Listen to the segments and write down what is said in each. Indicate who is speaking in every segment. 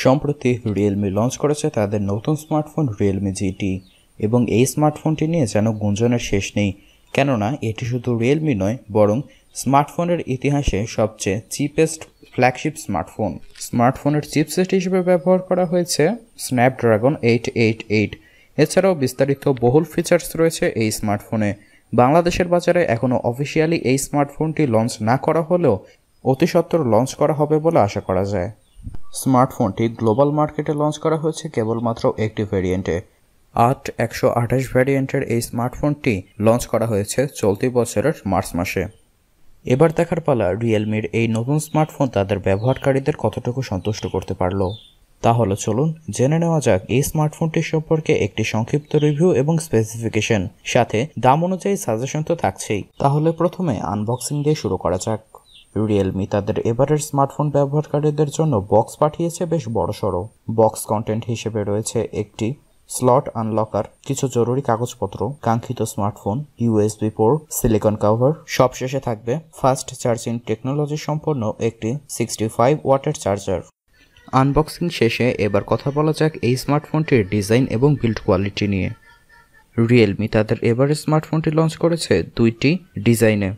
Speaker 1: সম্প্রতি Realme launch করেছে তাদের নতুন স্মার্টফোন রিয়েলমি জিটি এবং এই স্মার্টফোনটি নিয়ে যেন গুঞ্জনের শেষ নেই, কেননা এটি শুধু রিয়েলমি নয় বরং স্মার্টফোনের ইতিহাসে সবচেয়ে চিপেস্ট ফ্ল্যাগশিপ স্মার্টফোনের চিপসেট হিসেবে ব্যবহার করা হয়েছে স্ন্যাপড্রাগন 888। এছাড়াও বিস্তারিত বহুল ফিচার্স রয়েছে এই স্মার্টফোনে। বাংলাদেশের বাজারে এখনও অফিসিয়ালি এই স্মার্টফোনটি লঞ্চ না করা হলেও অতি সত্বর লঞ্চ করা হবে বলে আশা করা যায়। স্মার্টফোনটি গ্লোবাল মার্কেটে লঞ্চ করা হয়েছে কেবলমাত্র একটি ভ্যারিয়েন্টে। 128 ভ্যারিয়েন্টের এই স্মার্টফোনটি লঞ্চ করা হয়েছে চলতি বছরের মার্চ মাসে। এবার দেখার পালা রিয়েলমির এই নতুন স্মার্টফোন তাদের ব্যবহারকারীদের কতটুকু সন্তুষ্ট করতে পারল। তাহলে চলুন জেনে নেওয়া যাক এই স্মার্টফোনটির সম্পর্কে একটি সংক্ষিপ্ত রিভিউ এবং স্পেসিফিকেশন, সাথে দাম অনুযায়ী সাজেশন তো থাকছেই। তাহলে প্রথমে আনবক্সিং দিয়ে শুরু করা যাক। রিয়েলমি তাদের এবারের স্মার্টফোন ব্যবহারকারীদের জন্য বক্স পাঠিয়েছে বেশ বড়সড়। বক্স কন্টেন্ট হিসেবে রয়েছে একটি স্লট আনলকার, কিছু জরুরি কাগজপত্র, কাঙ্ক্ষিত smartphone, USB port, silicon cover, সবশেষে থাকবে ফাস্ট চার্জিং টেকনোলজি সম্পন্ন একটি 65 ওয়াটের চার্জার। আনবক্সিং শেষে এবার কথা বলা যাক এই স্মার্টফোনটির ডিজাইন এবং বিল্ড কোয়ালিটি নিয়ে। রিয়েলমি তাদের এবারের স্মার্টফোনটি লঞ্চ করেছে দুইটি ডিজাইনে।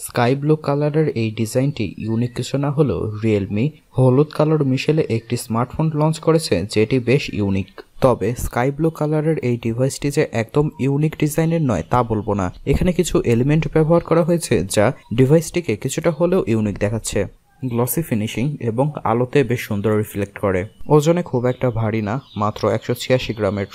Speaker 1: স্কাই ব্লু কালারের এই ডিজাইনটি ইউনিক কিছু না হলেও রিয়েলমি হলুদ কালার মিশেলে একটি স্মার্টফোন লঞ্চ করেছে যেটি বেশ ইউনিক। তবে স্কাই ব্লু কালারের এই ডিভাইসটি যে একদম ইউনিক ডিজাইনের নয় তা বলবো না, এখানে কিছু এলিমেন্ট ব্যবহার করা হয়েছে যা ডিভাইসটিকে কিছুটা হলেও ইউনিক দেখাচ্ছে। গ্লসি ফিনিশিং এবং আলোতে বেশ সুন্দর রিফ্লেক্ট করে। ওজনে খুব একটা ভারী না, মাত্র 186 গ্রামের।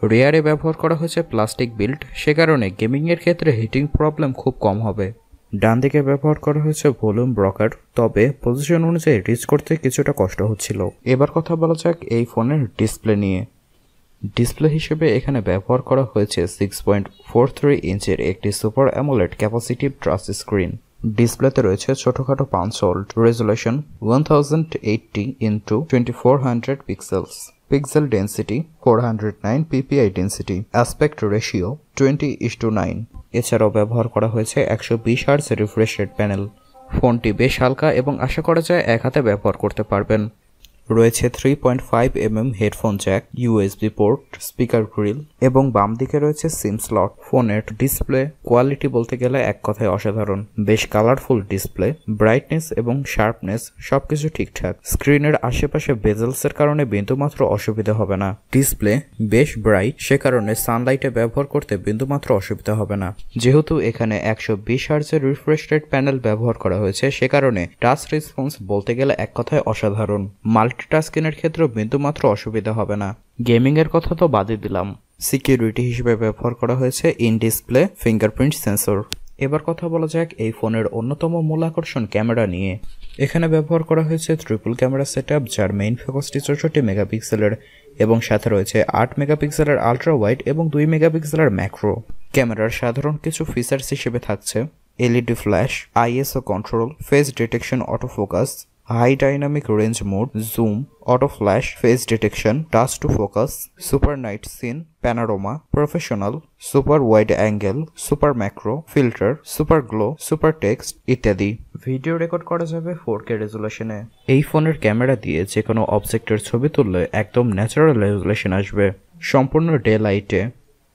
Speaker 1: রেয়ারে ব্যবহার করা হয়েছে প্লাস্টিক বিল্ড, সে কারণে গেমিংয়ের ক্ষেত্রে হিটিং প্রবলেম খুব কম হবে। ডান দিকে ব্যবহার করা হয়েছে ভলিউম ব্রকার, তবে পজিশন অনুযায়ী রিচ করতে কিছুটা কষ্ট হচ্ছিল। এবার কথা বলা যাক এই ফোনের ডিসপ্লে নিয়ে। ডিসপ্লে হিসেবে এখানে ব্যবহার করা হয়েছে 6.43 ইঞ্চের একটি super AMOLED capacitive touch screen. ডিসপ্লেতে রয়েছে ছোটখাটো punch whole, resolution 1080x2400 pixels, pixel density 409 ppi density, aspect ratio 20:9। এছাড়াও ব্যবহার করা হয়েছে 120 হার্জ রিফ্রেশ রেট প্যানেল। ফোনটি বেশ হালকা এবং আশা করা যায় এক হাতে ব্যবহার করতে পারবেন। রয়েছে 3.5mm headphone Jack, USB port, speaker grill এবং বাম দিকে রয়েছে সিম স্লট। ফোনের ডিসপ্লে কোয়ালিটি বলতে গেলে এক কথায় অসাধারণ। বেশ কালারফুল ডিসপ্লে, ব্রাইটনেস এবং শার্পনেস সবকিছু ঠিকঠাক। স্ক্রিনের আশেপাশে বেজেলসের কারণে বিন্দুমাত্র অসুবিধা হবে না। ডিসপ্লে বেশ ব্রাইট, সে কারণে সানলাইটে ব্যবহার করতে বিন্দুমাত্র অসুবিধা হবে না। যেহেতু এখানে 120 হার্জের রিফ্রেশ রেট প্যানেল ব্যবহার করা হয়েছে, সে কারণে টাচ রেসপন্স বলতে গেলে এক কথায় অসাধারণ। মাল্টিটাস্কিংয়ের ক্ষেত্রেও বিন্দুমাত্র অসুবিধা হবে না। গেমিং এর কথা তো বাদই দিলাম, সিকিউরিটি হিসেবে ব্যবহার করা হয়েছে ইন ডিসপ্লে ফিঙ্গারপ্রিন্ট সেন্সর। এবার কথা বলা যাক এই ফোনের অন্যতম মূল আকর্ষণ ক্যামেরা নিয়ে। এখানে ব্যবহার করা হয়েছে ট্রিপল ক্যামেরা সেটআপ, যার মেইন ফোকাসটি 64 মেগাপিক্সেলের এবং সাথে রয়েছে 8 মেগাপিক্সেলের আলট্রা ওয়াইড এবং 2 মেগাপিক্সেলের ম্যাক্রো। ক্যামেরার সাধারণ কিছু ফিচার্স হিসেবে থাকছে LED flash, ISO control, face detection, auto focus, high dynamic range mode, zoom, auto flash, face detection, touch to focus, super night scene, panorama, professional, super wide angle, super macro, filter, super glow, super text ইত্যাদি। Video record করা যাবে 4K রেজুলেশনে। এই ফোনের camera দিয়ে যে কোনো অবজেক্টের ছবি তুললে একদম ন্যাচারাল রেজুলেশন আসবে। সম্পূর্ণ ডে লাইটে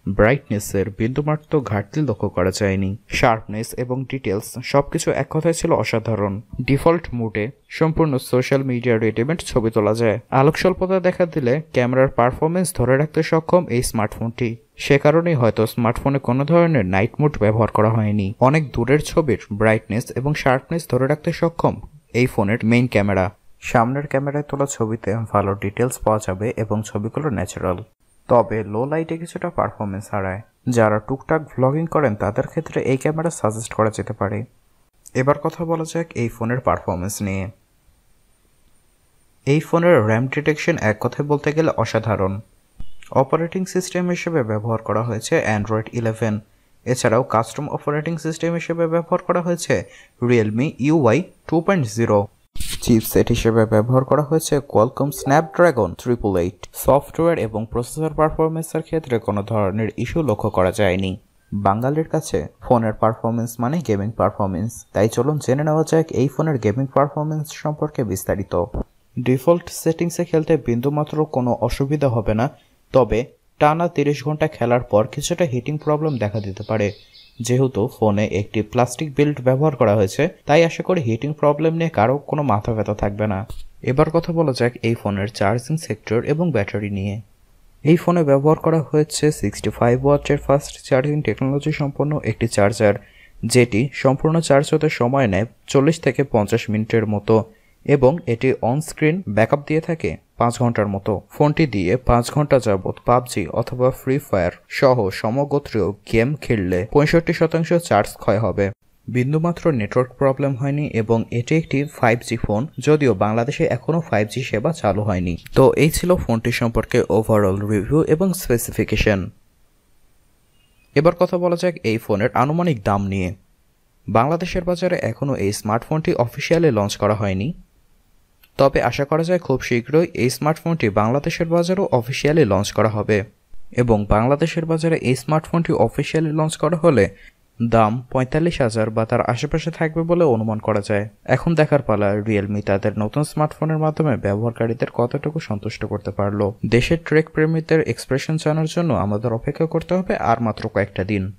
Speaker 1: ব্রাইটনেসের বিন্দুমাত্র ঘাটতি লক্ষ্য করা যায়নি। শার্পনেস এবং ডিটেলস সবকিছু এক কথায় ছিল অসাধারণ। ডিফল্ট মুডে সম্পূর্ণ সোশ্যাল মিডিয়া রেডিমেন্ট ছবি তোলা যায়। আলোক স্বল্পতা দেখা দিলে ক্যামেরার পারফরমেন্স ধরে রাখতে সক্ষম এই স্মার্টফোনটি, সে কারণেই হয়তো স্মার্টফোনে কোনো ধরনের নাইট মোড ব্যবহার করা হয়নি। অনেক দূরের ছবির ব্রাইটনেস এবং শার্পনেস ধরে রাখতে সক্ষম এই ফোনের মেইন ক্যামেরা। সামনের ক্যামেরায় তোলা ছবিতে ভালো ডিটেলস পাওয়া যাবে এবং ছবিগুলো ন্যাচারাল, তবে লো লাইটে কিছুটা পারফরমেন্স হারায়। যারা টুকটাক ভ্লগিং করেন তাদের ক্ষেত্রে এই ক্যামেরা সাজেস্ট করা যেতে পারে। এবার কথা বলা যাক এই ফোনের পারফরমেন্স নিয়ে। এই ফোনের র্যাম ডিটেকশন এক কথায় বলতে গেলে অসাধারণ। অপারেটিং সিস্টেম হিসেবে ব্যবহার করা হয়েছে অ্যান্ড্রয়েড 11। এছাড়াও কাস্টম অপারেটিং সিস্টেম হিসেবে ব্যবহার করা হয়েছে রিয়েলমি UI 2.0। চিপসেট হিসেবে ব্যবহার করা হয়েছে কোয়ালকম স্ন্যাপড্রাগন 888। সফটওয়্যার এবং প্রসেসর পারফরমেন্সের ক্ষেত্রে কোনো ধরনের ইস্যু লক্ষ্য করা যায়নি। বাঙালির কাছে ফোনের পারফরমেন্স মানে গেমিং পারফরমেন্স, তাই চলুন জেনে নেওয়া যাক এই ফোনের গেমিং পারফরমেন্স সম্পর্কে বিস্তারিত। ডিফল্ট সেটিংসে খেলতে বিন্দুমাত্র কোনো অসুবিধা হবে না, তবে টানা 30 ঘন্টা খেলার পর কিছুটা হিটিং প্রবলেম দেখা দিতে পারে। যেহেতু ফোনে একটি প্লাস্টিক বিল্ড ব্যবহার করা হয়েছে, তাই আশা করি হিটিং প্রবলেম নিয়ে কারো কোনো মাথা ব্যথা থাকবে না। এবার কথা বলা যাক এই ফোনের চার্জিং সেক্টর এবং ব্যাটারি নিয়ে। এই ফোনে ব্যবহার করা হয়েছে 65 ওয়াটের ফাস্ট চার্জিং টেকনোলজি সম্পন্ন একটি চার্জার, যেটি সম্পূর্ণ চার্জ হতে সময় নেয় 40 থেকে 50 মিনিটের মতো এবং এটি অন স্ক্রিন ব্যাকআপ দিয়ে থাকে 5 ঘন্টার মতো। ফোনটি দিয়ে 5 ঘন্টা যাবৎ পাবজি অথবা ফ্রি ফায়ার সহ সমগোত্রীয় গেম খেললে 65% চার্জ ক্ষয় হবে। বিন্দুমাত্র নেটওয়ার্ক প্রবলেম হয়নি এবং এটি একটি 5G ফোন, যদিও বাংলাদেশে এখনও 5G সেবা চালু হয়নি। তো এই ছিল ফোনটি সম্পর্কে ওভারঅল রিভিউ এবং স্পেসিফিকেশন। এবার কথা বলা যাক এই ফোনের আনুমানিক দাম নিয়ে। বাংলাদেশের বাজারে এখনও এই স্মার্টফোনটি অফিসিয়ালি লঞ্চ করা হয়নি, তবে আশা করা যায় খুব শীঘ্রই এই স্মার্টফোনটি বাংলাদেশের বাজারেও অফিসিয়ালি লঞ্চ করা হবে এবং বাংলাদেশের বাজারে এই স্মার্টফোনটি অফিসিয়ালি লঞ্চ করা হলে দাম 45,000 বা তার আশেপাশে থাকবে বলে অনুমান করা যায়। এখন দেখার পালা রিয়েলমি তাদের নতুন স্মার্টফোনের মাধ্যমে ব্যবহারকারীদের কতটুকু সন্তুষ্ট করতে পারলো। দেশের ট্রেক প্রেমীদের এক্সপ্রেশন জানার জন্য আমাদের অপেক্ষা করতে হবে আর মাত্র কয়েকটা দিন।